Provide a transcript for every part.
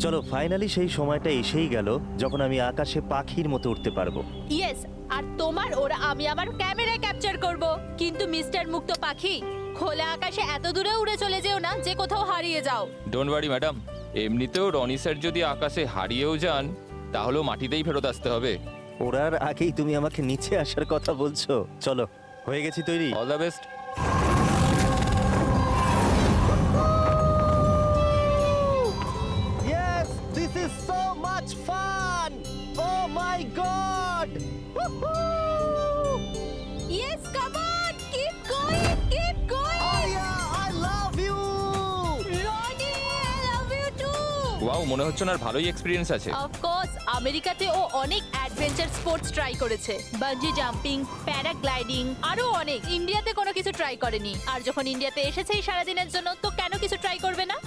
চলো ফাইনালি সেই সময়টা এসেই গেল যখন আমি আকাশে পাখির মতো উঠতে পারবো। ইয়েস, আর তোমার ওরা আমি আমার ক্যামেরায় ক্যাপচার করব। কিন্তু মিস্টার মুক্ত পাখি, খোলা আকাশে এত দূরে উড়ে চলে যেও না যে কোথাও হারিয়ে যাও। ডোন্ট ওয়ারি ম্যাডাম, এমনিতেও রনি স্যার যদি আকাশে হারিয়েও যান তাহলেও মাটিতেই ফেরত আসতে হবে। ওড়ার আগেই তুমি আমাকে নিচে আসার কথা বলছো। চলো, হয়ে গেছি তৈরি। All the best. Yes, this is so much fun! Oh my god! Yes, come on, keep going, keep going. Oh yeah, I love you! Roni, I love you too. Wow, মনে হচ্ছে না ভালোই এক্সপিরিয়েন্স আছে। অফ কোর্স, আমেরিকাতে ও অনেক adventure sports try করেছে, bungee jumping, paragliding, আরো অনেক। ইন্ডিয়াতে কোনো কিছু ট্রাই করেনি, আর যখন ইন্ডিয়াতে এসেছেই সারাদিনের জন্য, তো কেন কিছু ট্রাই করবে না?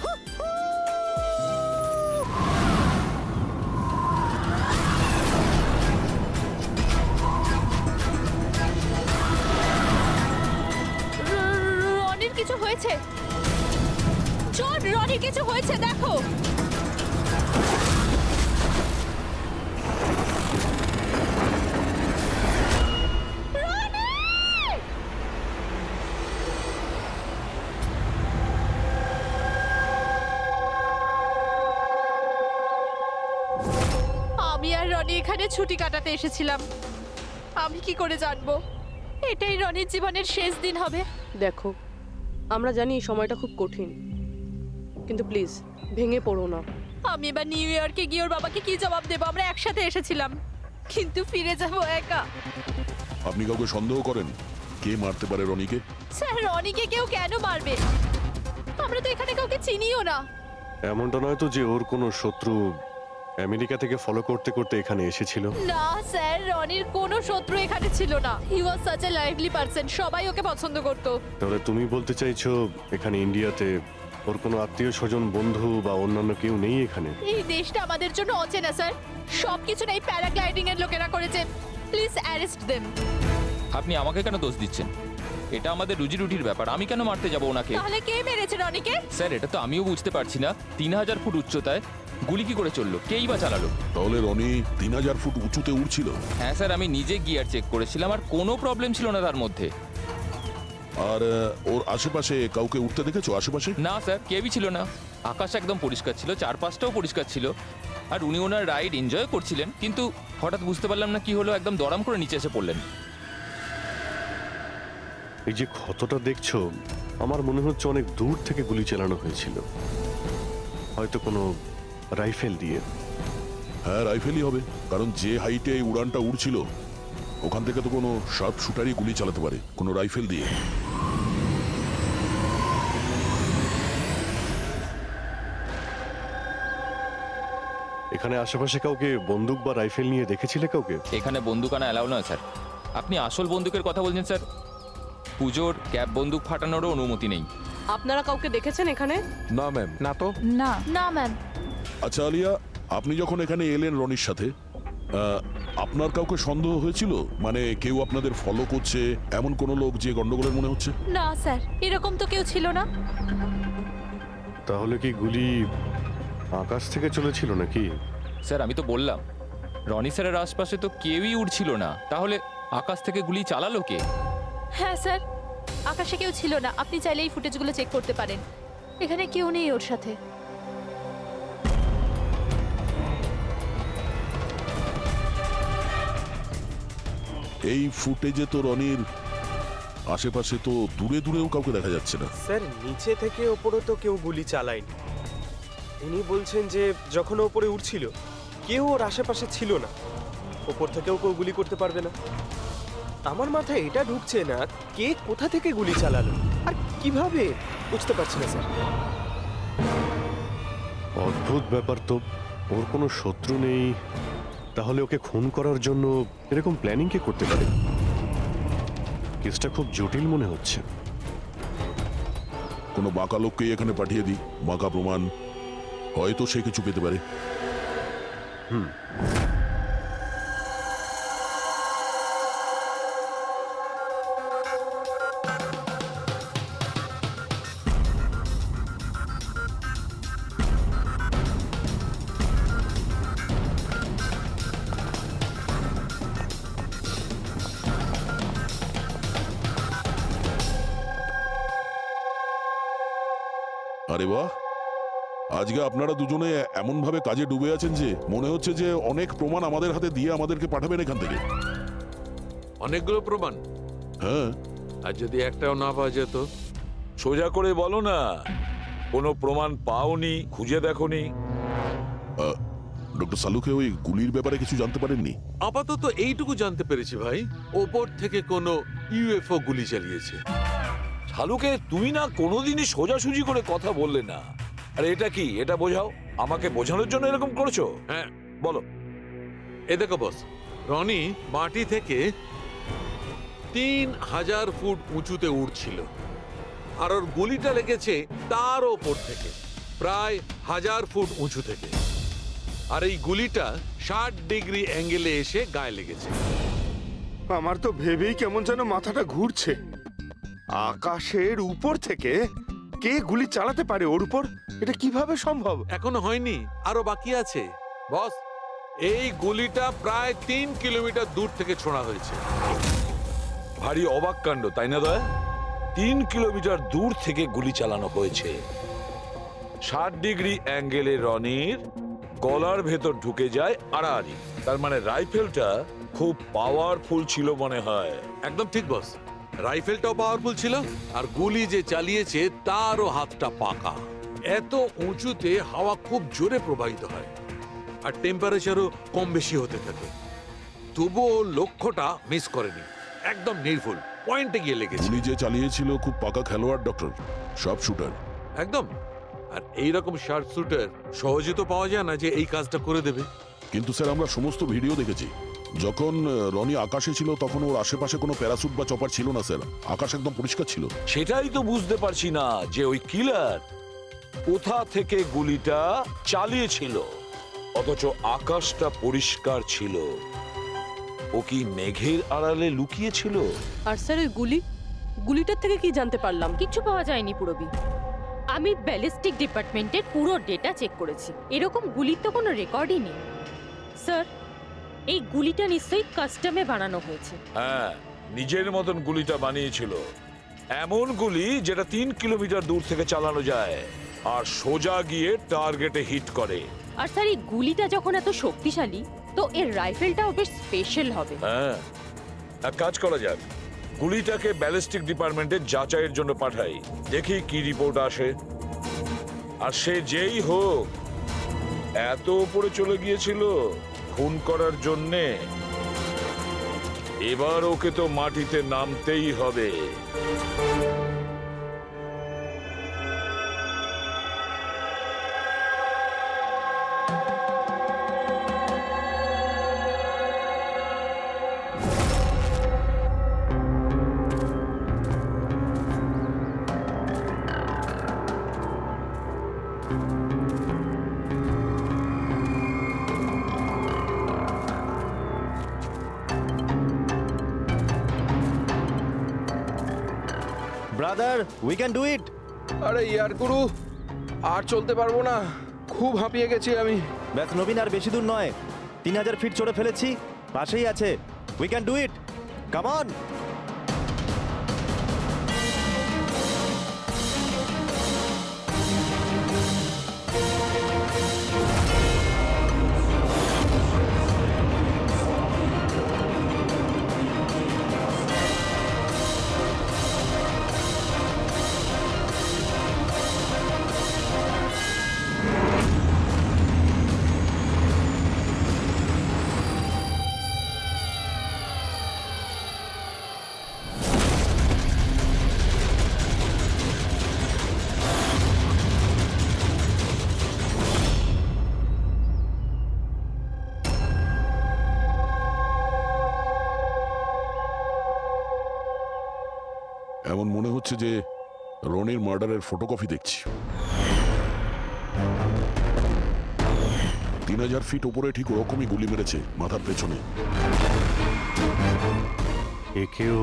রনির কিছু হয়েছে। চল, রনির কিছু হয়েছে, দেখো। আমি আর রনি এখানে ছুটি কাটাতে এসেছিলাম। আমি কি করে জানবো এটাই রনির জীবনের শেষ দিন হবে? দেখো, আমরা জানি এই সময়টা খুব কঠিন, কিন্তু প্লিজ ভেঙে পড়ো না। আমি এবার নিউ ইয়র্কে গিয়ে ওর বাবাকে কি জবাব দেবো? আমরা একসাথে এসেছিলাম, কিন্তু ফিরে যাব একা। আপনি কাউকে সন্দেহ করেন কে মারতে পারে রনিকে? স্যার, রনিকে কেউ কেন মারবে? আমরা তো এখানে কাউকে চিনিও না। এমনটা নয় তো যে ওর কোনো শত্রু আমেরিকা থেকে ফলো করতে করতে এখানে এসেছিল? না স্যার, রনির কোনো শত্রু এখানে ছিল না। He was such a lively person, সবাই ওকে পছন্দ করতো। তাহলে তুমি বলতে চাইছো এখানে ইন্ডিয়াতে ওর কোনো আত্মীয় স্বজন, বন্ধু বা অন্যান্য কেউ নেই এখানে? এই দেশটা আমাদের জন্য অচেনা স্যার। সবকিছু এই প্যারাগ্লাইডিং এর লোকেরা করেছে। Please arrest them. আপনি আমাকে কেন দোষ দিচ্ছেন? এটা আমাদের রুজি রুটির ব্যাপার, আমি কেন মারতে যাব ওনাকে? তাহলে কে মেরেছে রনিকে? স্যার, এটা তো আমিও বুঝতে পারছি না। 3000 ফুট উচ্চতায় গুলি কি করে চললো? কেই বা চালালো? তাহলে রনি 3000 ফুট উঁচুতে উঠছিল? হ্যাঁ স্যার, আমি নিজে গিয়ার চেক করেছিলাম, আর কোনো প্রবলেম ছিল না তার মধ্যে। আর ওর আশেপাশে কাউকে উঠতে দেখেছো? আশেপাশে না স্যার, কেউই ছিল না। আকাশ একদম পরিষ্কার ছিল, চারপাশটাও পরিষ্কার ছিল, আর উনি ওনার রাইড এনজয় করছিলেন। কিন্তু হঠাৎ বুঝতে পারলাম না কি হলো, একদম দড়াম করে নিচে এসে পড়লেন। এই যে ক্ষতটা দেখছো, আমার মনে হচ্ছে অনেক দূর থেকে গুলি চালানো হয়েছিল, হয়তো কোনো রাইফেল দিয়ে। হ্যাঁ, রাইফেলই হবে, কারণ যে হাইটে এই উড়ানটা উড়ছিল ওখান থেকে তো কোনো শার্প শুটারই গুলি চালাতে পারে, কোনো রাইফেল দিয়ে। এখানে আশেপাশে কাউকে বন্দুক বা রাইফেল নিয়ে দেখেছিলে কাউকে? এখানে বন্দুক আনা অ্যালাউ নয় স্যার। আপনি আসল বন্দুকের কথা বলছেন স্যার? পুজোর ক্যাপ বন্দুক ফাটানোরও অনুমতি নেই। আপনারা কাউকে দেখেছেন এখানে? না ম্যাম, না তো। না না ম্যাম। আচ্ছা আলিয়া, আপনি যখন এখানে এলেন রনির সাথে, আপনার কাউকে সন্দেহ হয়েছিল? মানে কেউ আপনাদের ফলো করছে, এমন কোনো লোক যে গন্ডগোলের মনে হচ্ছে? না স্যার, এরকম তো কেউ ছিল না। তাহলে কি গুলি আকাশ থেকে চলেছিল নাকি? স্যার, আমি তো বললাম রনি স্যারের আশপাশে তো কেউই উড়ছিল না, তাহলে আকাশ থেকে গুলি চালালো কে? হ্যাঁ স্যার, আকাশে কেউ ছিল না। আপনি চাইলে এই ফুটেজগুলো চেক করতে পারেন। এখানে কেউ নেই ওর সাথে। এই ফুটেজে তো রনির আশেপাশে তো দূরে দূরেও কাউকে দেখা যাচ্ছে না। স্যার, নিচে থেকে ওপরে তো কেউ গুলি চালায়নি। ইনি বলছেন যে যখন ও ওপরে উঠছিল কেউ ওর আশেপাশে ছিল না, ওপর থেকেও কেউ গুলি করতে পারবে না। আমার মাথায় এটা ঢুকছে না কে কোথা থেকে গুলি চালালো আর কিভাবে, বুঝতে পারছি না স্যার। অদ্ভুত ব্যাপার তো। ওর কোনো শত্রু নেই, তাহলে ওকে খুন করার জন্য এরকম প্ল্যানিং কে করতে পারে? কেসটা খুব জটিল মনে হচ্ছে। কোনো বাঁকা লোককে এখানে পাঠিয়ে দিই, বাঁকা প্রমাণ, হয়তো সে কিছু পেতে পারে। আরে বাহ, আজকে আপনারা দুজনে এমন ভাবে কাজে ডুবে আছেন যে মনে হচ্ছে যে অনেক প্রমাণ আমাদের হাতে দিয়ে আমাদেরকে পাঠাবেন এখান থেকে। অনেকগুলো প্রমাণ, হ্যাঁ, আর যদি একটাও না পাওয়া যেত? সোজা করে বলো না, কোনো প্রমাণ পাওনি, খুঁজে দেখোনি? ডক্টর সালুকে ওই গুলির ব্যাপারে কিছু জানতে পারেননি? আপাতত এইটুকু জানতে পেরেছি ভাই, ওপর থেকে কোনো ইউএফও গুলি চালিয়েছে। শালুকে তুমি না কোনোদিনই সোজাসুজি করে কথা বললে না। আরে এটা কি, এটা বোঝাও, আমাকে বোঝানোর জন্য এরকম করেছো? হ্যাঁ, বলো। এ দেখো বস, রনি মাটি থেকে 3000 ফুট উঁচুতে উঠছিল, আর ওর গুলিটা লেগেছে তার ওপর থেকে প্রায় 1000 ফুট উঁচু থেকে। আর এই গুলিটা 60 ডিগ্রি অ্যাঙ্গেলে এসে গায়ে লেগেছে। আমার তো ভেবেই কেমন যেন মাথাটা ঘুরছে। আকাশের উপর থেকে কে গুলি চালাতে পারে ওর উপর? এটা কিভাবে সম্ভব? এখনো হয়নি, আরো বাকি আছে বস। এই গুলিটা প্রায় 3 কিলোমিটার দূর থেকে ছোড়া হয়েছে। ভারী অবাক কাণ্ড, তাই না দয়া? 3 কিলোমিটার দূর থেকে গুলি চালানো হয়েছে। 60 ডিগ্রি অ্যাঙ্গেলে রনির গলার ভেতর ঢুকে যায় আড়াআড়ি। তার মানে রাইফেলটা খুব পাওয়ারফুল ছিল মনে হয়। একদম ঠিক বস, রাইফেলটাও পাওয়ারফুল ছিল, আর গুলি যে চালিয়েছে তারও হাতটা পাকা। এত উঁচুতে হাওয়া খুব জোরে প্রবাহিত হয়, আর টেম্পারেচারও কম বেশি হতে থাকে। তবুও লক্ষ্যটা মিস করেনি, একদম নির্ভুল পয়েন্টে গিয়ে লেগেছে। গুলি যে চালিয়েছিল খুব পাকা খেলোয়াড়, ডক্টর, সব শুটার। একদম। আর এইরকম শার্ট শুটার সহজে তো পাওয়া যায় না যে এই কাজটা করে দেবে। কিন্তু স্যার, আমরা সমস্ত ভিডিও দেখেছি। যখন রনি আকাশে ছিল তখন ওর আশেপাশে কোনো প্যারাসুট বা চপার ছিল না স্যার। আকাশ একদম পরিষ্কার ছিল। সেটাই তো বুঝতে পারছি না যে ওই কিলার কোথা থেকে গুলিটা চালিয়েছিল, অথচ আকাশটা পরিষ্কার ছিল। ও কি মেঘের আড়ালে লুকিয়েছিল? আর স্যার ওই গুলিটার থেকে কি জানতে পারলাম? কিচ্ছু পাওয়া যায়নি পুরবি। আমি ব্যালিস্টিক ডিপার্টমেন্টের পুরো ডেটা চেক করেছি, এরকম গুলির তো কোনো রেকর্ডই নেই। স্যার, এই গুলিটা নিশ্চয়ই কাস্টমে বানানো হয়েছে। হ্যাঁ, নিজের মতন গুলিটা বানিয়েছিল। এমন গুলি যেটা 3 কিলোমিটার দূর থেকে চালানো যায় আর সোজা গিয়ে টার্গেটে হিট করে। আর স্যার, এই গুলিটা যখন এত শক্তিশালী, তো এর রাইফেলটাও বেশ স্পেশাল হবে। হ্যাঁ, এক কাজ করা যাক, গুলিটাকে ব্যালিস্টিক ডিপার্টমেন্টে যাচাইয়ের জন্য পাঠাই, দেখি কি রিপোর্ট আসে। আর সে যেই হোক, এত উপরে চলে গিয়েছিল খুন করার জন্যে, এবার ওকে তো মাটিতে নামতেই হবে। ব্রাদার, উই ক্যান ডু ইট। আরে ইয়ার গুরু, আর চলতে পারবো না, খুব হাঁপিয়ে গেছি আমি। ব্যাস নবীন, আর বেশি দূর নয়, 3000 ফিট চড়ে ফেলেছি, পাশেই আছে। We can do it, come on. এমন মনে হচ্ছে যে রনির মার্ডারের ফটোকপি দেখছি। 3000 ফিট উপরে ঠিক ওরকমই গুলি মেরেছে মাথার পেছনে। একেও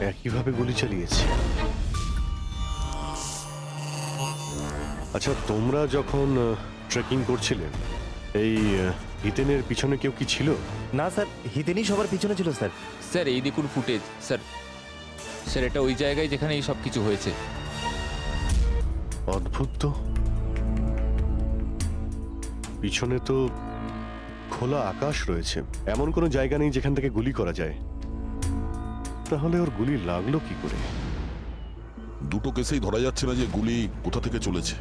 একইভাবে গুলি চালিয়েছে। আচ্ছা, তোমরা যখন ট্রেকিং করছিলে, এই হিতেনের পিছনে কেউ কি ছিল? না স্যার, হিতেনই সবার পিছনে ছিল স্যার। স্যার, এই দেখুন ফুটেজ। স্যার, স্যার এটা ওই জায়গায় যেখানে এই সব কিছু হয়েছে। অদ্ভুত তো, পিছনে তো খোলা আকাশ রয়েছে, এমন কোনো জায়গা নেই যেখান থেকে গুলি করা যায়। তাহলে ওর গুলি লাগলো কি করে? দুটো কেসেই ধরা যাচ্ছে না যে গুলি কোথা থেকে চলেছে।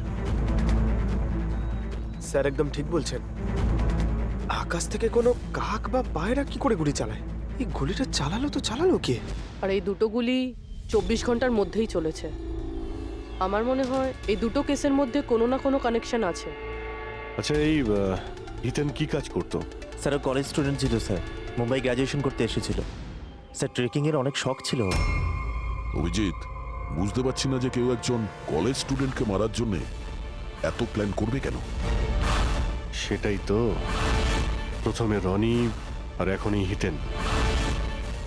স্যার একদম ঠিক বলছেন। আকাশ থেকে কোনো কাক বা পায়রা কি করে গুলি চালায়? এই গুলিটা চালালো কে? আর এই দুটো গুলি 24 ঘন্টার মধ্যেই চলেছে। আমার মনে হয় এই দুটো কেসের মধ্যে কোনো না কোনো কানেকশন আছে। আচ্ছা, এই ইথেন কি কাজ করতো? স্যার কলেজ স্টুডেন্ট ছিল স্যার, মুম্বাই গ্র্যাজুয়েশন করতে এসেছিল স্যার। ট্রেকিং এর অনেক শখ ছিল ওর। অভিজিৎ, বুঝতে পারছি না যে কেউ একজন কলেজ স্টুডেন্টকে মারার জন্য এত প্ল্যান করবে কেন। সেটাই তো, প্রথমে রনি আর এখনই হিতেন।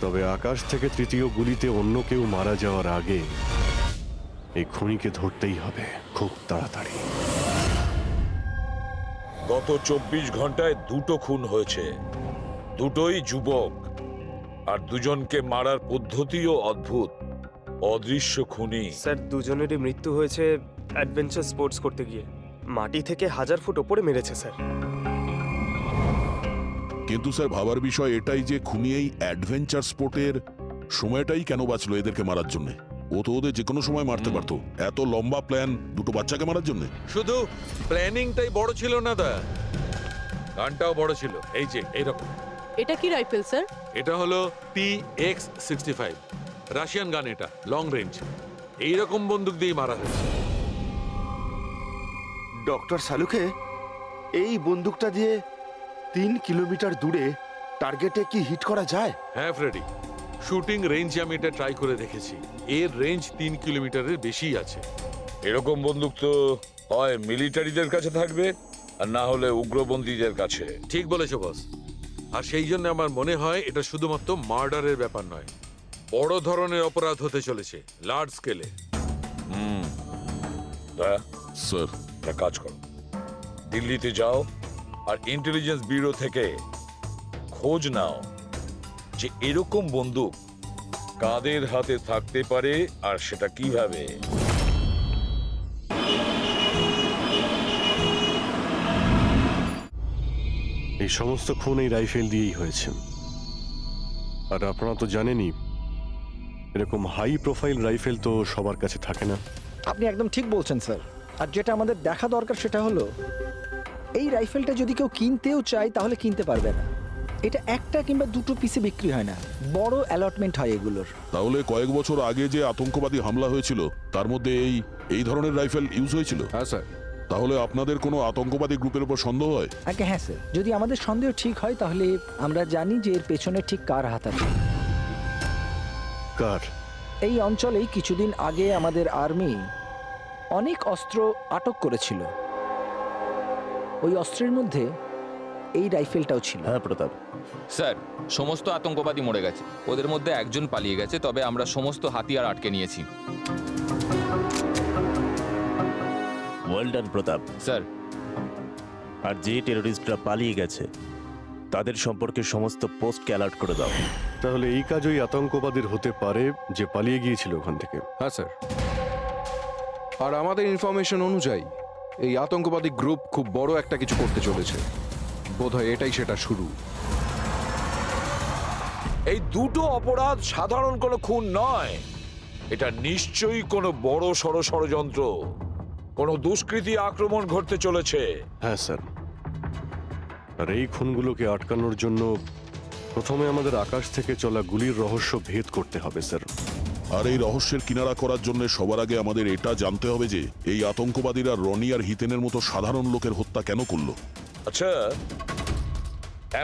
তবে আকাশ থেকে তৃতীয় গুলিতে অন্য কেউ মারা যাওয়ার আগে এই খুনিকে ধরতেই হবে খুব তাড়াতাড়ি। গত 24 ঘন্টায় দুটো খুন হয়েছে, দুটোই যুবক, আর দুজনকে মারার পদ্ধতিও অদ্ভুত। অদৃশ্য খুনি। স্যার দুজনেরই মৃত্যু হয়েছে অ্যাডভেঞ্চার স্পোর্টস করতে গিয়ে। মাটি থেকে 1000 ফুট ওপরে মেরেছে স্যার। কিন্তু স্যার ভাবার বিষয় এটাই যে খুনি এই অ্যাডভেঞ্চার স্পোর্টের সময়টাই কেন বাঁচলো এদেরকে মারার জন্য? ও তো ওদের যে কোনো সময় মারতে পারতো। এত লম্বা প্ল্যান দুটো বাচ্চাকে মারার জন্য? শুধু প্ল্যানিংটাই বড় ছিল না দা, গানটাও বড় ছিল। এই যে এইরকম। এটা কি রাইফেল স্যার? এটা হলো PX-65 রাশিয়ান গান। এটা লং রেঞ্জ। এইরকম বন্দুক দিয়ে মারা হয়েছে। ডক্টর সালুকে, এই বন্দুকটা দিয়ে 3 কিলোমিটার দূরে টার্গেটে কি হিট করা যায়? হ্যাঁ ফ্রেডি, শুটিং রেঞ্জে আমি এটা ট্রাই করে দেখেছি। এর রেঞ্জ 3 কিলোমিটারের বেশি আছে। এরকম বন্দুক তো হয় মিলিটারিদের কাছে থাকবে, আর না হলে উগ্রপন্থীদের কাছে। ঠিক বলেছো বস। আর সেই জন্য আমার মনে হয় এটা শুধুমাত্র মার্ডারের ব্যাপার নয়, বড় ধরনের অপরাধ হতে চলেছে, লার্জ স্কেলে। স্যার, একটা কাজ করো, দিল্লিতে যাও আর ইন্টেলিজেন্স ব্যুরো থেকে খোঁজ নাও যে এরকম বন্দুক কাদের হাতে থাকতে পারে আর সেটা কিভাবে। এই সমস্ত খুন এই রাইফেল দিয়েই হয়েছে। আর আপনারা তো জানেনই, এরকম হাই প্রোফাইল রাইফেল তো সবার কাছে থাকে না। আপনি একদম ঠিক বলছেন স্যার। আর যেটা আমাদের দেখা দরকার সেটা হলো এই রাইফেলটা যদি কেউ কিনতেও চায় তাহলে কিনতে পারবে না। এটা একটা কিংবা দুটো পিসে বিক্রি হয় না, বড় অ্যালটমেন্ট হয় এগুলোর। তাহলে কয়েক বছর আগে যে আতঙ্কবাদী হামলা হয়েছিল তার মধ্যে এই ধরনের রাইফেল ইউজ হয়েছিল? হ্যাঁ স্যার। তাহলে আপনাদের কোনো আতঙ্কবাদী গ্রুপের উপর সন্দেহ হয়? আগে হ্যাঁ স্যার, যদি আমাদের সন্দেহ ঠিক হয় তাহলে আমরা জানি যে এর পেছনে ঠিক কার হাত আছে। কার? এই অঞ্চলেই কিছুদিন আগে আমাদের আর্মি অনেক অস্ত্র আটক করেছিল। ওই অস্ত্রের মধ্যে এই রাইফেলটাও ছিল। হ্যাঁ প্রতাপ স্যার, সমস্ত আতঙ্কবাদী মরে গেছে, ওদের মধ্যে একজন পালিয়ে গেছে, তবে আমরা সমস্ত হাতিয়ার আটকে নিয়েছি। ওয়েল ডান প্রতাপ স্যার। আর যে টেররিস্টরা পালিয়ে গেছে তাদের সম্পর্কে সমস্ত পোস্টকে অ্যালার্ট করে দাও। তাহলে এই কাজ ওই আতঙ্কবাদীর হতে পারে যে পালিয়ে গিয়েছিল ওখান থেকে। হ্যাঁ স্যার। আর আমাদের ইনফরমেশন অনুযায়ী এই আতঙ্কবাদী গ্রুপ খুব বড় একটা কিছু করতে চলেছে। বোধহয় এটাই সেটা শুরু। এই দুটো অপরাধ সাধারণ কোনো খুন নয়, এটা নিশ্চয়ই কোনো বড় সড় ষড়যন্ত্র, কোনো দুষ্কৃতী আক্রমণ ঘটতে চলেছে। হ্যাঁ স্যার। আর এই খুনগুলোকে আটকানোর জন্য প্রথমে আমাদের আকাশ থেকে চলা গুলির রহস্য ভেদ করতে হবে স্যার। আর এই রহস্যের কিনারা করার জন্য সবার আগে আমাদের এটা জানতে হবে যে এই আতঙ্কবাদীরা রনি আর হিতেনের মতো সাধারণ লোকের হত্যা কেন করলো। আচ্ছা,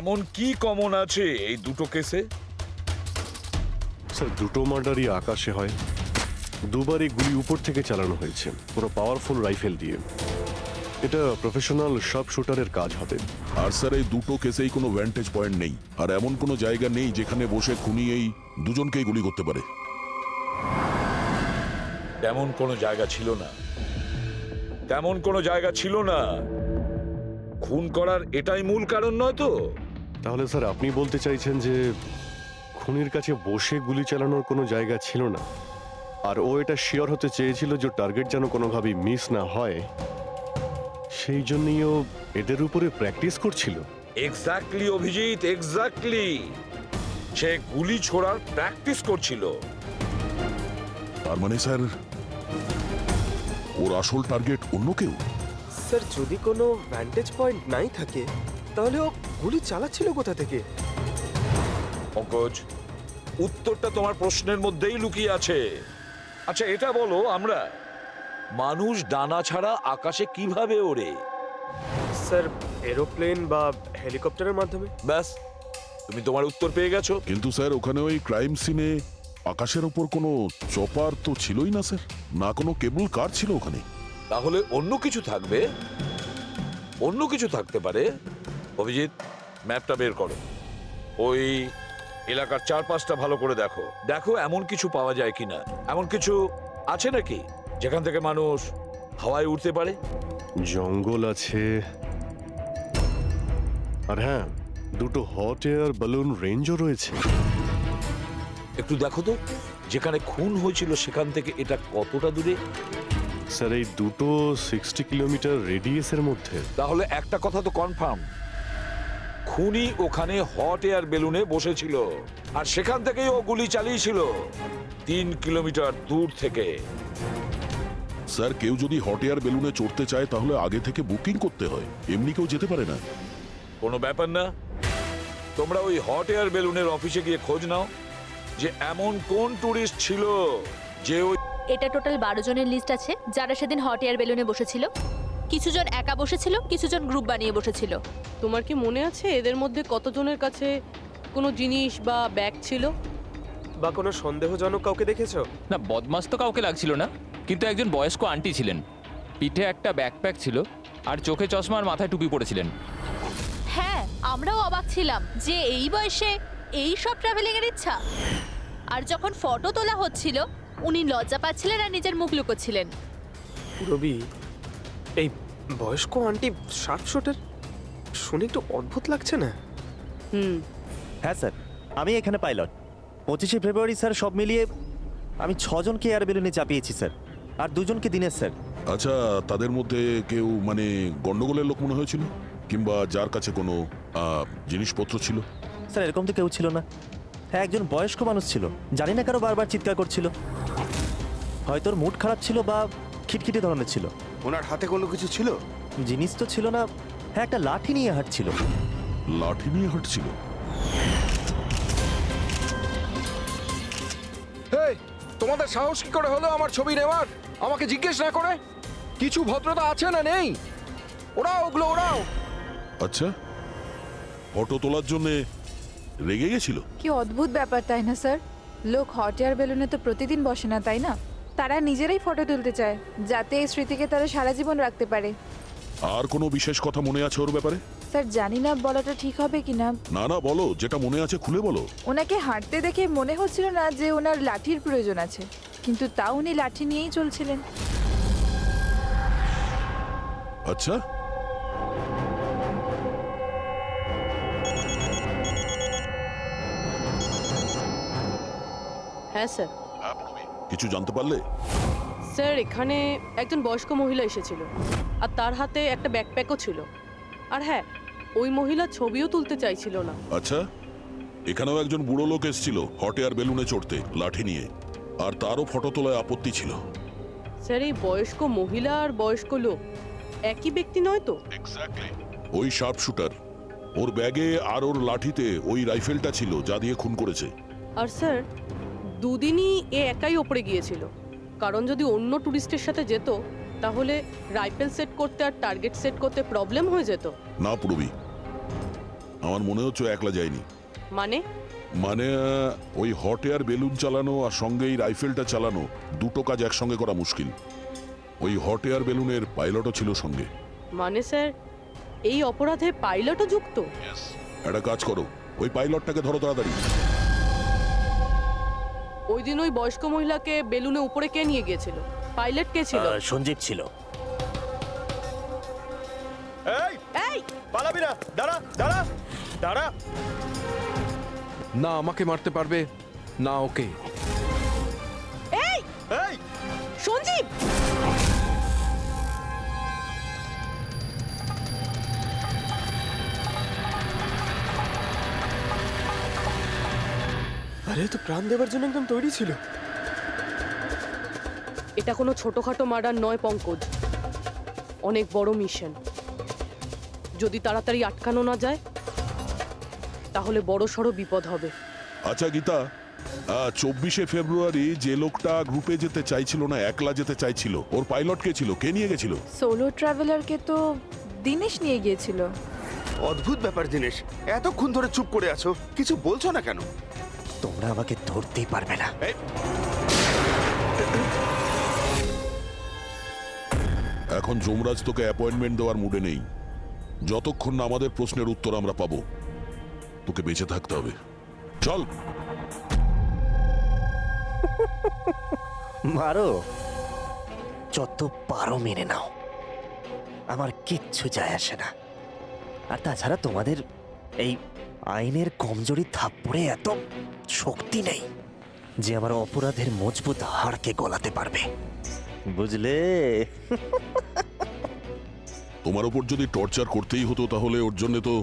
এমন কি কমন আছে এই দুটো কেসে? স্যার, দুটো মার্ডারই আকাশে হয়। দুবারই গুলি উপর থেকে চালানো হয়েছে, পুরো পাওয়ারফুল রাইফেল দিয়ে। এটা প্রফেশনাল সব শুটারের কাজ হবে। আর স্যার, এই দুটো কেসেই কোনো ভ্যান্টেজ পয়েন্ট নেই, আর এমন কোনো জায়গা নেই যেখানে বসে খুনি এই দুজনকেই গুলি করতে পারে। তেমন কোনো জায়গা ছিল না, তেমন কোনো জায়গা ছিল না। খুন করার এটাই মূল কারণ নয় তো? তাহলে স্যার আপনি বলতে চাইছেন যে খুনির কাছে বসে গুলি চালানোর কোনো জায়গা ছিল না, আর ও এটা শিওর হতে চেয়েছিল যে টার্গেট যেন কোনোভাবেই মিস না হয়, সেই জন্যই ও এদের উপরে প্র্যাকটিস করছিল। Exactly Abhijit, exactly. সে গুলি ছোড়ার প্র্যাকটিস করছিল। তার মানে স্যার ওর আসল টার্গেট অন্য কেউ। স্যার যদি কোনো ভ্যান্টেজ পয়েন্ট নাই থাকে তাহলে ও গুলি চালাচ্ছিল কোথা থেকে? পঙ্কজ, উত্তরটা তোমার প্রশ্নের মধ্যেই লুকিয়ে আছে। আচ্ছা এটা বলো, আমরা মানুষ ডানা ছাড়া আকাশে কিভাবে ওড়ে? স্যার এরোপ্লেন বা হেলিকপ্টারের মাধ্যমে। ব্যাস, তুমি তোমার উত্তর পেয়ে গেছো। কিন্তু স্যার ওখানে ওই ক্রাইম সিনে আকাশের ওপর কোনো চপার তো ছিলই না স্যার, না কোনো কেবল কার ছিল ওখানে। তাহলে অন্য কিছু থাকবে, অন্য কিছু থাকতে পারে। অভিজিৎ, ম্যাপটা বের করো। ওই এলাকার চারপাশটা ভালো করে দেখো, দেখো এমন কিছু পাওয়া যায় কিনা। এমন কিছু আছে নাকি যেখান থেকে মানুষ হাওয়ায় উঠতে পারে? জঙ্গল আছে, আর হ্যাঁ, দুটো হট এয়ার বালুন রেঞ্জও রয়েছে। একটু দেখো তো, যেখানে খুন হয়েছিল সেখান থেকে এটা কতটা দূরে? স্যার এই দুটো 60 কিলোমিটার রেডিয়াসের মধ্যে। তাহলে একটা কথা তো কনফার্ম, খুনি ওখানে হট এয়ার বেলুনে বসেছিল আর সেখান থেকেই ও গুলি চালিয়েছিল 3 কিলোমিটার দূর থেকে। স্যার কেউ যদি হট এয়ার বেলুনে চড়তে চায় তাহলে আগে থেকে বুকিং করতে হয়, এমনি কেউ যেতে পারে না। কোনো ব্যাপার না, তোমরা ওই হট এয়ার বেলুনের অফিসে গিয়ে খোঁজ নাও যে এমন কোন টুরিস্ট ছিল যে ওই। এটা টোটাল 12 জনের লিস্ট আছে যারা সেদিন হট এয়ার বেলুনে বসেছিল। কিছুজন একা বসেছিল, কিছুজন গ্রুপ বানিয়ে বসেছিল। তোমার কি মনে আছে এদের মধ্যে কতজনের কাছে কোনো জিনিস বা ব্যাগ ছিল? বা কোনো সন্দেহজনক কাউকে দেখেছো? না, বদমাস তো কাউকে লাগছিল না, কিন্তু একজন বয়স্ক আন্টি ছিলেন, পিঠে একটা ব্যাকপ্যাক ছিল আর চোখে চশমা আর মাথায় টুপি পরেছিলেন। হ্যাঁ, আমরাও অবাক ছিলাম যে এই বয়সে এই সব ট্রাভেলিং এর ইচ্ছা। আর যখন ফটো তোলা হচ্ছিল উনি লজ্জা পাচ্ছিলেন আর নিজের মুখ লুকোচ্ছিলেন। রবি, এই বয়স্ক আন্টি শার্প শুটার শুনে একটু অদ্ভুত লাগছে না? হ্যাঁ স্যার, আমি এখানে পাইলট। 25শে ফেব্রুয়ারি স্যার সব মিলিয়ে আমি 6 জনকে এয়ার বেলুনে চাপিয়েছি স্যার, আর 2 জনকে দিনের স্যার। আচ্ছা, তাদের মধ্যে কেউ মানে গন্ডগোলের লোক মনে হয়েছিল, কিংবা যার কাছে কোনো জিনিসপত্র ছিল? স্যার এরকম তো কেউ ছিল না। হ্যাঁ, একজন বয়স্ক মানুষ ছিল, জানি না কারো বারবার চিৎকার করছিল। হয়তো ওর মুড খারাপ ছিল বা খিটখিটে ধরনের ছিল। ওনার হাতে কোনো কিছু ছিল? জিনিস তো ছিল না। হ্যাঁ, একটা লাঠি নিয়ে হাঁটছিল। লাঠি নিয়ে হাঁটছিল? এই, তোমাদের সাহস কি করে হলো আমার ছবি নেওয়ার, আমাকে জিজ্ঞেস না করে? কিছু ভদ্রতা আছে না নেই? ওরাও ওগুলো ওরাও। আচ্ছা, ফটো তোলার জন্য রেগে গেছিল? কি অদ্ভুত ব্যাপার, তাই না স্যার? লোক হট এয়ার বেলুনে তো প্রতিদিন বসে না, তাই না? তারা নিজেরাই ফটো তুলতে চায় যাতে এই স্মৃতিকে তারা সারা জীবন রাখতে পারে। আর কোনো বিশেষ কথা মনে আছে ওর ব্যাপারে? স্যার জানি না বলাটা ঠিক হবে কিনা। না না, বলো, যেটা মনে আছে খুলে বলো। ওনাকে হাঁটতে দেখে মনে হচ্ছিল না যে ওনার লাঠির প্রয়োজন আছে, কিন্তু তাও উনি লাঠি নিয়েই চলছিলেন। আচ্ছা, হ্যাঁ স্যার। কিছু জানতে পারলে? স্যার এখানে একজন বয়স্ক মহিলা এসেছিল আর তার হাতে একটা ব্যাকপ্যাকও ছিল। আর হ্যাঁ, ওই মহিলা ছবিও তুলতে চাইছিল না। আচ্ছা, এখানেও একজন বুড়ো লোক এসেছিল হট এয়ার বেলুনে চড়তে লাঠি নিয়ে, আর তারও ফটো তোলায় আপত্তি ছিল। স্যার এই বয়স্ক মহিলা আর বয়স্ক লোক একই ব্যক্তি নয় তো? ওই শার্প শুটার, ওর ব্যাগে আর ওর লাঠিতে ওই রাইফেলটা ছিল যা দিয়ে খুন করেছে। আর স্যার দুদিনই এ একাই ওপরে গিয়েছিল, কারণ যদি অন্য টুরিস্টের সাথে যেত তাহলে রাইফেল সেট করতে আর টার্গেট সেট করতে প্রবলেম হয়ে যেত। না পূরবী, আমার মনে হচ্ছে একলা যায়নি। মানে ওই হট এয়ার বেলুন চালানো আর সঙ্গে এই রাইফেলটা চালানো, দুটো কাজ একসঙ্গে করা মুশকিল। ওই হট এয়ার বেলুনের পাইলটও ছিল সঙ্গে। মানে স্যার এই অপরাধে পাইলটও যুক্ত? একটা কাজ করো, ওই পাইলটটাকে ধরো তাড়াতাড়ি। ওই দিন ওই বয়স্ক মহিলাকে বেলুনে উপরে কে নিয়ে গিয়েছিল? পাইলট কে ছিল? সঞ্জীব ছিল। এই এই পালাবি না, দাঁড়া দাঁড়া দাঁড়া। না আমাকে মারতে পারবে না ওকে। এই আরে তো প্রাণ দেওয়ার জন্য একদম তৈরি ছিল। এটা কোনো ছোটখাটো মার্ডার নয় পঙ্কজ, অনেক বড় মিশন। যদি তাড়াতাড়ি আটকানো না যায় তাহলে বড় সড়ো বিপদ হবে। আচ্ছা গীতা, 24শে ফেব্রুয়ারি যে লোকটা গ্রুপে যেতে চাইছিল না, একলা যেতে চাইছিল, ওর পাইলট কে ছিল? কে নিয়ে গেছিল? সোলো ট্রাভেলারকে তো দিনেশ নিয়ে গিয়েছিল। অদ্ভুত ব্যাপার দিনেশ, এতক্ষণ ধরে চুপ করে আছো, কিছু বলছো না কেন? তোমরা আমাকে ধরতেই পারবে না। এই, এখন যমরাজ তোকে অ্যাপয়েন্টমেন্ট দেওয়ার মুডে নেই। যতক্ষণ না আমাদের প্রশ্নের উত্তর আমরা পাবো, তোকে বেঁচে থাকতে হবে। চল। মারো, যত পারো মেনে নাও, আমার কিচ্ছু যায় আসে না। আর তাছাড়া তোমাদের এই আইনের কমজোরি থাপ্পড়ে এত শক্তি নেই যে আমার অপরাধের মজবুত হাড়কে গলাতে পারবে, বুঝলে? তোমার উপর যদি টর্চার করতেই হতো তাহলে ওর জন্য তো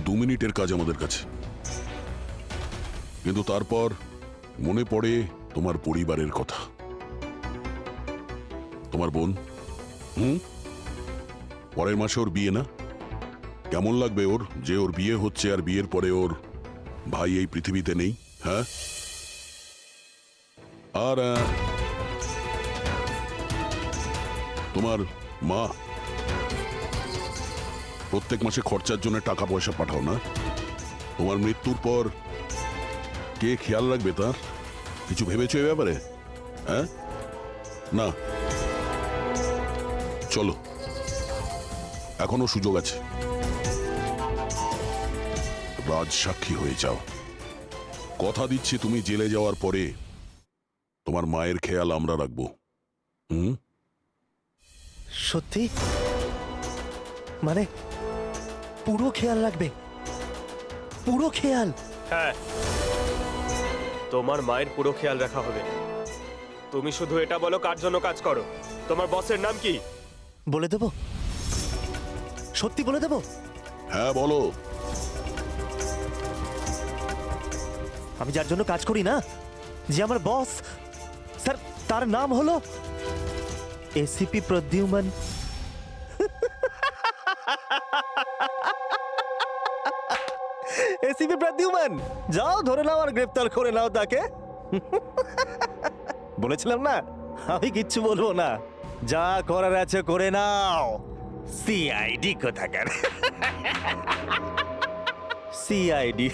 2 মিনিটের কাজ আমাদের কাছে। কিন্তু তারপর মনে পড়ে তোমার পরিবারের কথা, তোমার বোন। পরের মাসে ওর বিয়ে না? কেমন লাগবে ওর যে ওর বিয়ে হচ্ছে আর বিয়ের পরে ওর ভাই এই পৃথিবীতে নেই? হ্যাঁ, আর তোমার মা প্রত্যেক মাসে খরচার জন্য টাকা পয়সা পাঠাও না? তোমার মৃত্যুর পর কে খেয়াল রাখবে তার? কিছু ভেবেছো এ ব্যাপারে? হ্যাঁ, না। চলো, এখনো সুযোগ আছে, রাজ সাক্ষী হয়ে যাও। কথা দিচ্ছি তুমি জেলে যাওয়ার পরে তোমার মায়ের খেয়াল আমরা রাখবো। সত্যি? মানে পুরো খেয়াল রাখবে? পুরো খেয়াল? হ্যাঁ, তোমার মায়ের পুরো খেয়াল রাখা হবে। তুমি শুধু এটা বলো কার জন্য কাজ করো, তোমার বসের নাম কি? বলে দেবো? সত্যি বলে দেবো? হ্যাঁ বলো। আমি যার জন্য কাজ করি না, যে আমার বস স্যার, তার নাম হলো এসিপি প্রদ্যুম্ন। এসিপি প্রদ্যুম্ন, যাও ধরে নাও আর গ্রেফতার করে নাও তাকে। বলেছিলাম না আমি কিচ্ছু বলবো না, যা করার আছে করে নাও। সিআইডি কোথাকার। সিআইডি।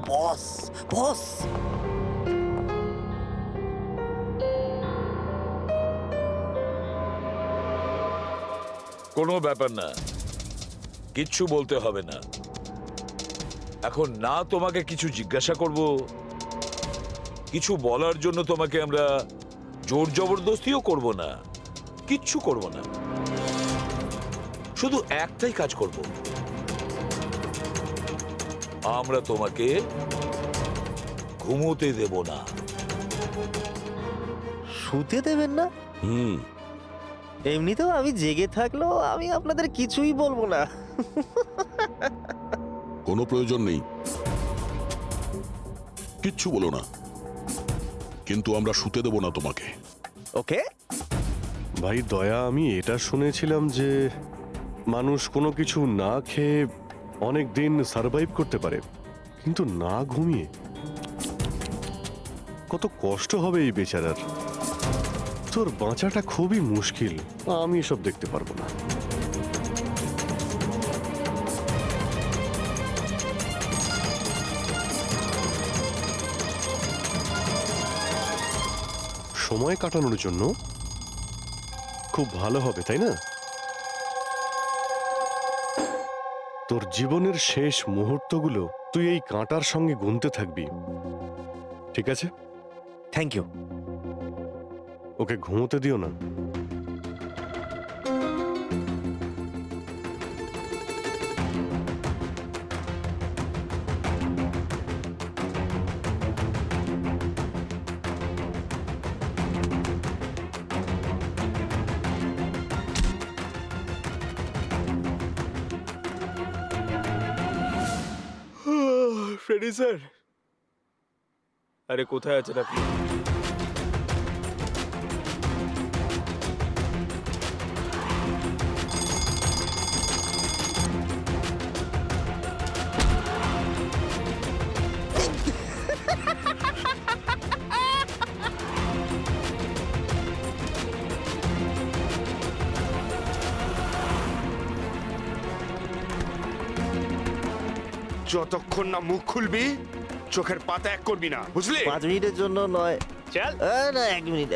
বস বস। কোনো ব্যাপার না, কিচ্ছু বলতে হবে না। এখন না তোমাকে কিছু জিজ্ঞাসা করব, কিছু বলার জন্য তোমাকে আমরা জোর জবরদস্তিও করব না, কিচ্ছু করব না। শুধু একটাই কাজ করব, আমরা তোমাকে ঘুমোতে দেব না। শুতে দেবেন না? এমনিতেও আমি জেগে থাকলেও আমি আপনাদের কিছুই বলবো না। কোনো প্রয়োজন নেই, কিচ্ছু বলো না, কিন্তু আমরা শুতে দেব না তোমাকে। ওকে ভাই দয়া, আমি এটা শুনেছিলাম যে মানুষ কোনো কিছু না খেয়ে অনেক দিন সার্ভাইভ করতে পারে, কিন্তু না ঘুমিয়ে কত কষ্ট হবে এই বেচারার। তোর বাঁচাটা খুবই মুশকিল, আমি এসব দেখতে পারবো না। সময় কাটানোর জন্য খুব ভালো হবে, তাই না? তোর জীবনের শেষ মুহূর্তগুলো তুই এই কাঁটার সঙ্গে গুনতে থাকবি, ঠিক আছে? Thank you. ওকে ঘুমোতে দিও না। Ready sir. আরে কোথায় আছেন আপনি? যতক্ষণ না মুখ খুলবি চোখের পাতা এক করবি না, বুঝলি? 5 মিনিটের জন্য নয়। চল। না 1 মিনিট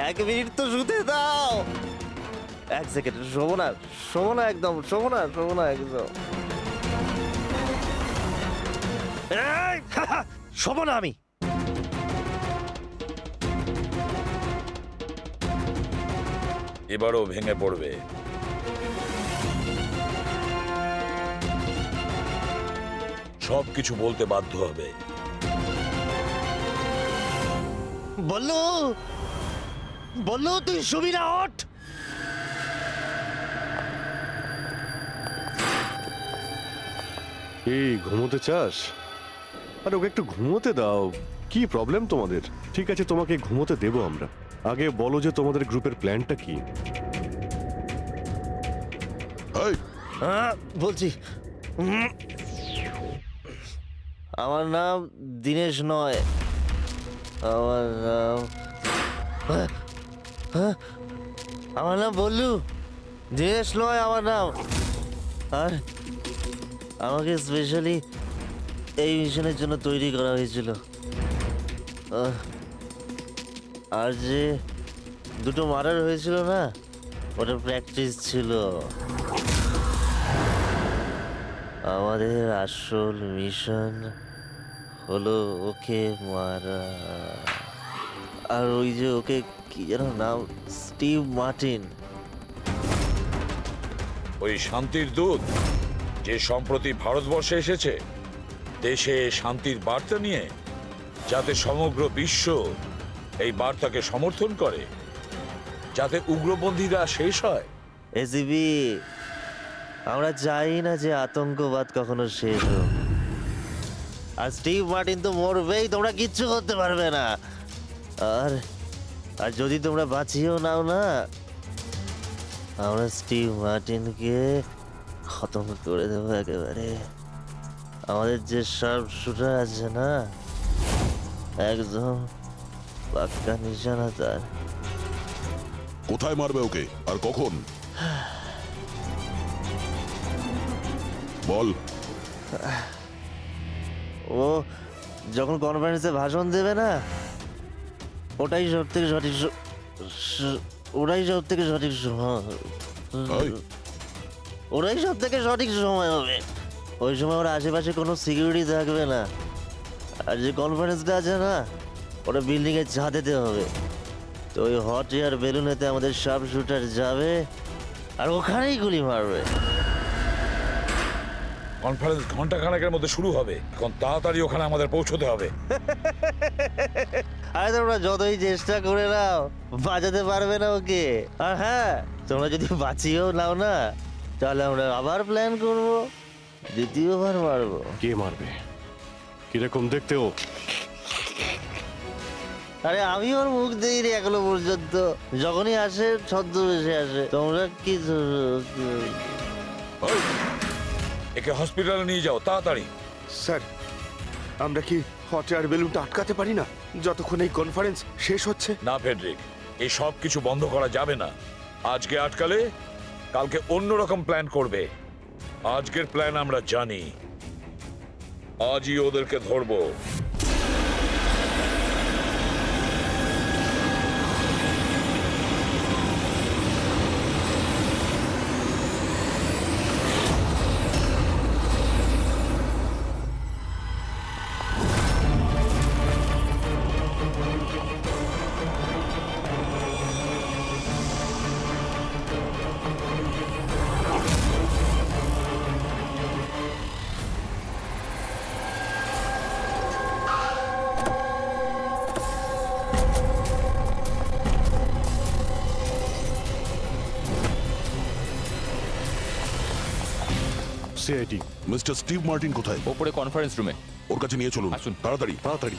1 মিনিট তো শুতে দাও। 1 সেকেন্ড, শোবো না একদম, শোবো না একদম। এই, শোবো না আমি। এবারও ভেঙে পড়বে। সবকিছু বলতে বাধ্য হবে। বললো তুই শুবি না, ওঠ। এই ঘুমোতে চাস? আরে ওকে একটু ঘুমোতে দাও। কি প্রবলেম তোমাদের? ঠিক আছে, তোমাকে ঘুমোতে দেবো আমরা। আগে বলো যে তোমাদের গ্রুপের প্ল্যানটা কি? এই, বলছি, আমার নাম দীনেশ নয়, আমার নাম বল্লু। দীনেশ নয় আমার নাম। আর আমাকে স্পেশালি এই মিশনের জন্য তৈরি করা হয়েছিল। আর যে 2টো মার্ডার হয়েছিল না, ওটা প্র্যাকটিস ছিল। আমাদের আসল মিশন হলো ওকে মারা। আর ওই যে ওকে কি যেন নাম, স্টিভ মার্টিন। ওই শান্তির দূত যে সম্প্রতি ভারতবর্ষে এসেছে দেশে শান্তির বার্তা নিয়ে, যাতে সমগ্র বিশ্ব এই বার্তাকে সমর্থন করে, যাতে উগ্রপন্থীরা শেষ হয়। এসিবি, আমরা চাই না যে আতঙ্কবাদ কখনো শেষ হোক। আর স্টিভ মার্টিন তো মরবেই, তোমরা কিচ্ছু করতে পারবে না। আর আর যদি তোমরা বাঁচিয়েও নাও না, আমরা স্টিভ মার্টিনকে খতম করে দেবো একেবারে। আমাদের যে শার্প শুটার আছে না, একদম পাক্কা নিশানা তার। কোথায় মারবে ওকে আর কখন? বল। ও যখন কনফারেন্সে ভাষণ দেবে না, ওটাই সব থেকে সঠিক সময় হবে। ওই সময় ওর আশেপাশে কোনো সিকিউরিটি থাকবে না। আর যে কনফারেন্সটা আছে না, ওটা বিল্ডিং এর ছাদেতে হবে। তো ওই হট এয়ার বেলুনেতে আমাদের শার্প শুটার যাবে আর ওখানেই গুলি মারবে। কনফারেন্স ঘন্টা খানেকের মধ্যে শুরু হবে। এখন তাড়াতাড়ি ওখানে আমাদের পৌঁছতে হবে। আরে তোমরা যতই চেষ্টা করে নাও, বাঁচাতে পারবে না ওকে। আর হ্যাঁ, তোমরা যদি বাঁচিয়েও নাও না, তাহলে আমরা আবার প্ল্যান করব, দ্বিতীয়বার মারবো। কে মারবে? কিরকম দেখতে ও? আরে আমি ওর মুখ দেই রে এখনো পর্যন্ত। যখনই আসে ছদ্মবেশে আসে। তোমরা কি একে হসপিটালে নিয়ে যাও তাড়াতাড়ি। স্যার, আমরা কি হট এয়ার বেলুনটা আটকাতে পারি না যতক্ষণ এই কনফারেন্স শেষ হচ্ছে? না ফেডরিক, এই সব কিছু বন্ধ করা যাবে না। আজকে আটকালে কালকে অন্যরকম প্ল্যান করবে। আজকের প্ল্যান আমরা জানি, আজই ওদেরকে ধরবো। সিআইডি। মিস্টার স্টিভ মার্টিন কোথায়? ওপরে কনফারেন্স রুমে। ওর কাছে নিয়ে চলুন, আসুন। তাড়াতাড়ি। তাড়াতাড়ি।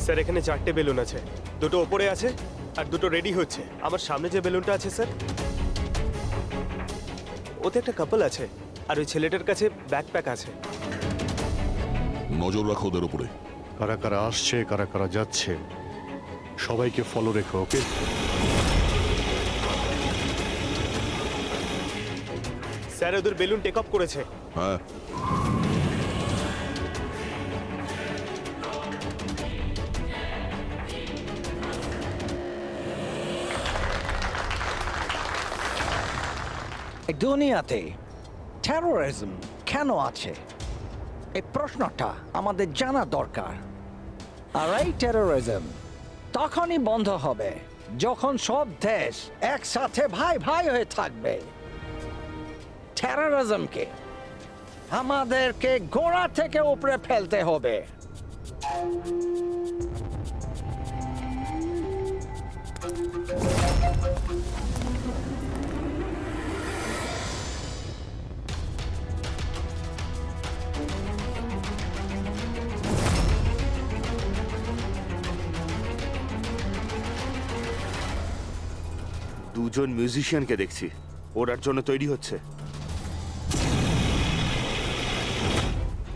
স্যার এখানে 4টে বেলুন আছে, দুটো ওপরে আছে আর দুটো রেডি হচ্ছে। আমার সামনে যে বেলুনটা আছে স্যার, ওতে একটা কাপল আছে আর ওই ছেলেটার কাছে ব্যাকপ্যাক আছে। নজর রাখো ওদের উপরে। কারা কারা আসছে, কারা কারা যাচ্ছে, সবাইকে ফলো রেখো, ওকে? স্যার ওদের বেলুন টেক অফ করেছে। হ্যাঁ, এই দুনিয়াতে টেরোরিজম কেন আছে, এই প্রশ্নটা আমাদের জানা দরকার। আর এই টেরোরিজম তখনই বন্ধ হবে যখন সব দেশ একসাথে ভাই ভাই হয়ে থাকবে। টেরোরিজমকে আমাদেরকে গোড়া থেকে উপরে ফেলতে হবে। দুজন মিউজিশিয়ানকে দেখছি, ওরার জন্য তৈরি হচ্ছে।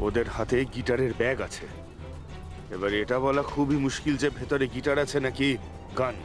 ওদের হাতে গিটারের ব্যাগ আছে। এবার এটা বলা খুবই মুশকিল যে ভেতরে গিটার আছে নাকি গান।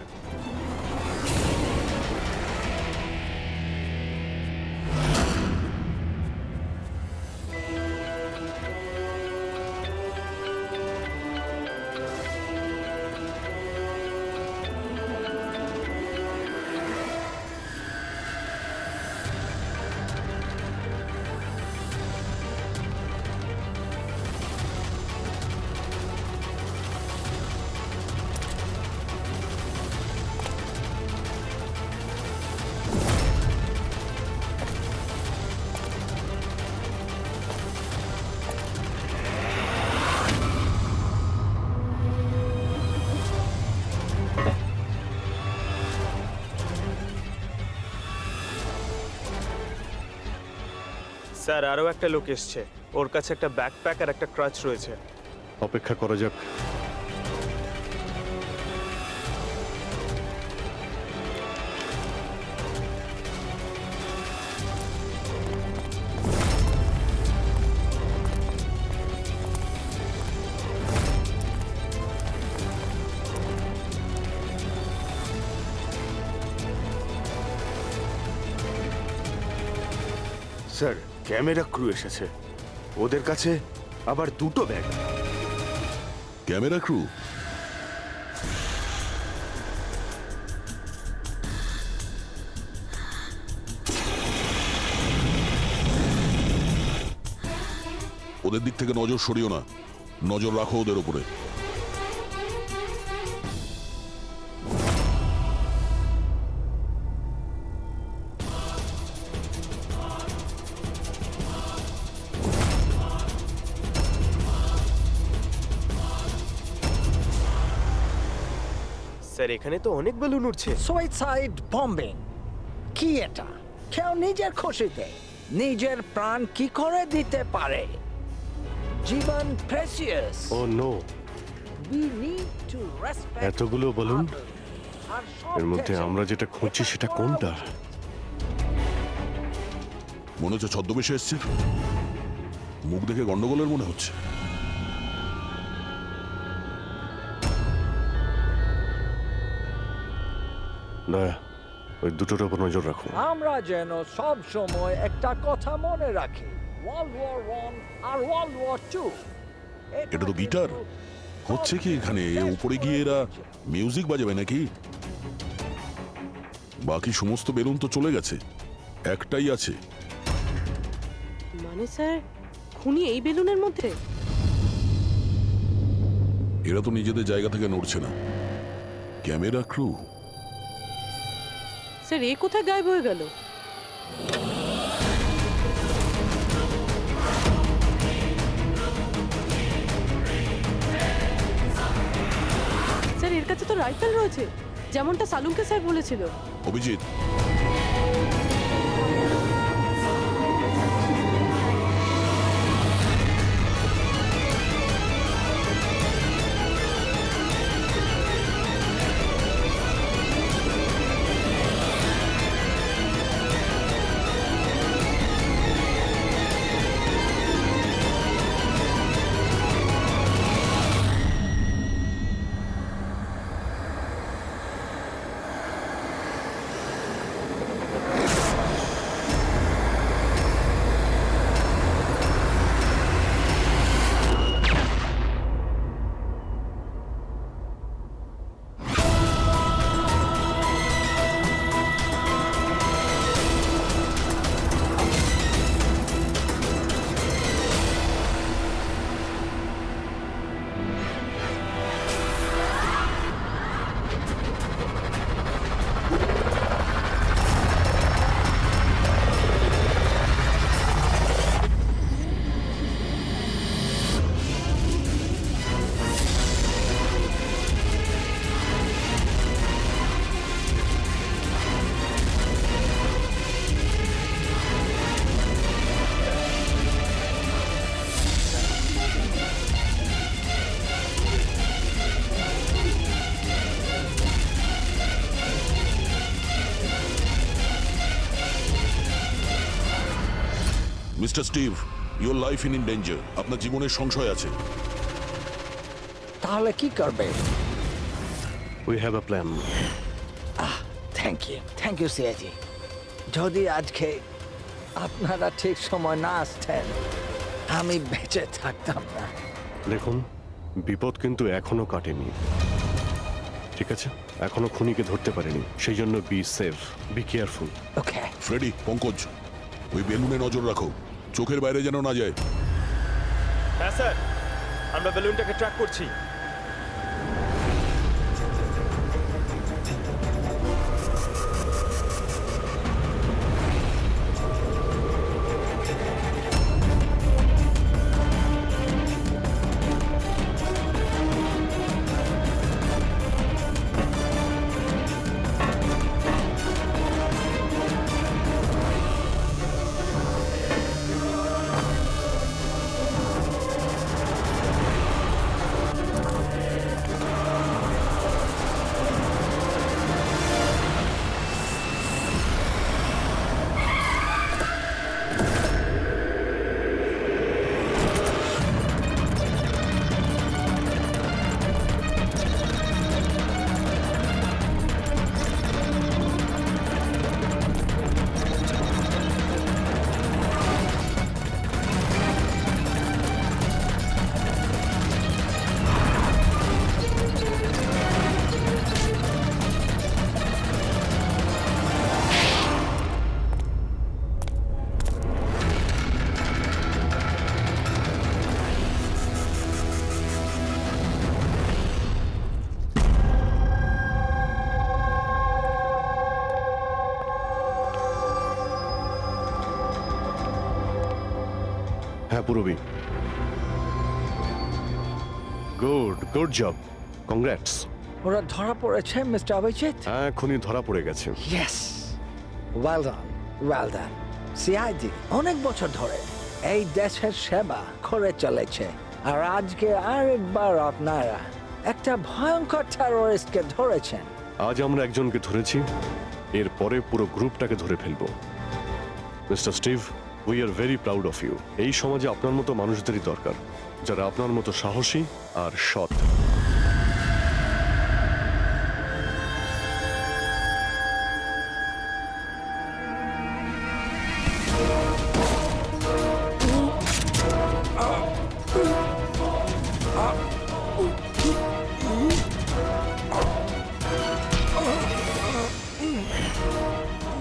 স্যার আরও একটা লোক এসছে, ওর কাছে একটা ব্যাকপ্যাক আর একটা ক্রাচ রয়েছে। অপেক্ষা করা যাক। স্যার ক্যামেরা ক্রু এসেছে, ওদের কাছে আবার দুটো ব্যাগ। Camera crew? ওদের দিক থেকে নজর সরিও না, নজর রাখো ওদের উপরে। স্যার এখানে তো অনেক বেলুন উঠছে। সুইসাইড বম্বিং কি এটা? কেউ নিজের খুশিতে নিজের প্রাণ কি করে দিতে পারে? জীবন precious. Oh no, We need to respect এতগুলো বলুন, others. আর সব এর মধ্যে দেশে আমরা যেটা খুঁজছি এটা সেটা করা কোনটা? উচিত। মনে হচ্ছে ছদ্মবেশে এসছে, মুখ দেখে গন্ডগোলের মনে হচ্ছে। দয়া, ওই দুটোর উপর নজর রাখো। আমরা যেন সব সময় একটা কথা মনে রাখি, ওয়ার্ল্ড ওয়ার 1 আর ওয়ার্ল্ড ওয়ার 2। এটা তো গিটার। হচ্ছে কি এখানে? উপরে গিয়ে এরা মিউজিক বাজাবে নাকি? বাকি সমস্ত বেলুন তো চলে গেছে, একটাই আছে। মানে স্যার খুনি এই বেলুনের মধ্যে? এরা তো নিজেদের জায়গা থেকে নড়ছে না। Camera crew? স্যার এ কোথায় গায়েব হয়ে গেল? স্যার এর কাছে তো রাইফেল রয়েছে, যেমনটা সালুঙ্কে স্যার বলেছিল। Abhijit, mister Steve, your life in danger. আপনার জীবনের সংশয় আছে। তাহলে কি করবে? We have a plan. Thank you CIG. যদি আজকে আপনারা ঠিক সময় না আসতেন আমি বেঁচে থাকতাম না। দেখুন, বিপদ কিন্তু এখনো কাটেনি, ঠিক আছে? এখনো খুনিকে ধরতে পারেনি, সেই জন্য be safe, be careful. Okay Freddy, Pankaj, ওই বেলুনে নজর রাখো, চোখের বাইরে যেন না যায়। হ্যাঁ স্যার, আমরা বেলুনটাকে ট্র্যাক করছি। হ্যাঁ পুরবি, গুড জব, কংগ্রাটস। ওরা ধরা পড়েছে মিস্টার অভিজিৎ? হ্যাঁ, খুনি ধরা পড়ে গেছে। Yes, well done. সিআইডি অনেক বছর ধরে এই দেশের সেবা করে চলেছে, আর আজকে আরেকবার আপনারা একটা ভয়ঙ্কর টেররিস্টকে ধরেছেন। আজ আমরা একজনকে ধরেছি, এরপরে পুরো গ্রুপটাকে ধরে ফেলবো। Mister Steve, we are very proud of you. এই সমাজে আপনার মতো মানুষদেরই দরকার, যারা আপনার মতো সাহসী আর সৎ।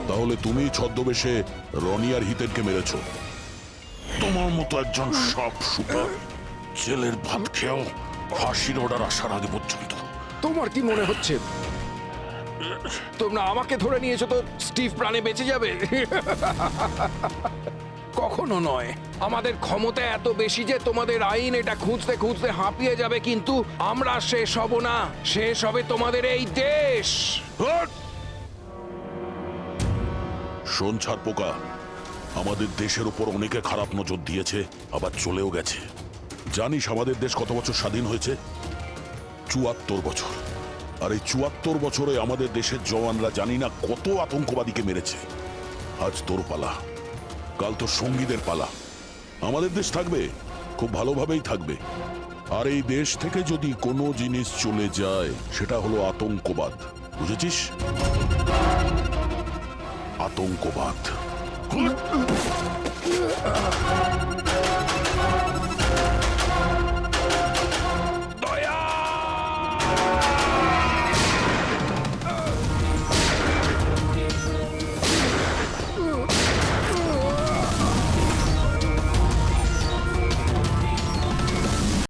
তাহলে তুমি ছদ্মবেশে রনি আর হিতেনকে মেরেছো? তোমার মতো একজন সব শুটার জেলের ভাত খেয়েও ফাঁসির অর্ডার আসার আগে পর্যন্ত। তোমার কি মনে হচ্ছে তোমরা আমাকে ধরে নিয়েছো তো স্টিভ প্রাণে বেঁচে যাবে? কখনো নয়। আমাদের ক্ষমতা এত বেশি যে তোমাদের আইন এটা খুঁজতে খুঁজতে হাঁপিয়ে যাবে, কিন্তু আমরা শেষ হব না। শেষ হবে তোমাদের এই দেশ। শোন ছাড় পোকা, আমাদের দেশের উপর অনেকে খারাপ নজর দিয়েছে, আবার চলেও গেছে। জানিস আমাদের দেশ কত বছর স্বাধীন হয়েছে? ৭৪ বছর। আর এই ৭৪ বছরে আমাদের দেশের জওয়ানরা জানি না কত আতঙ্কবাদীকে মেরেছে। আজ তোর পালা, কাল তোর সঙ্গীদের পালা। আমাদের দেশ থাকবে, খুব ভালোভাবেই থাকবে। আর এই দেশ থেকে যদি কোনো জিনিস চলে যায় সেটা হলো আতঙ্কবাদ, বুঝেছিস? আতঙ্কবাদ।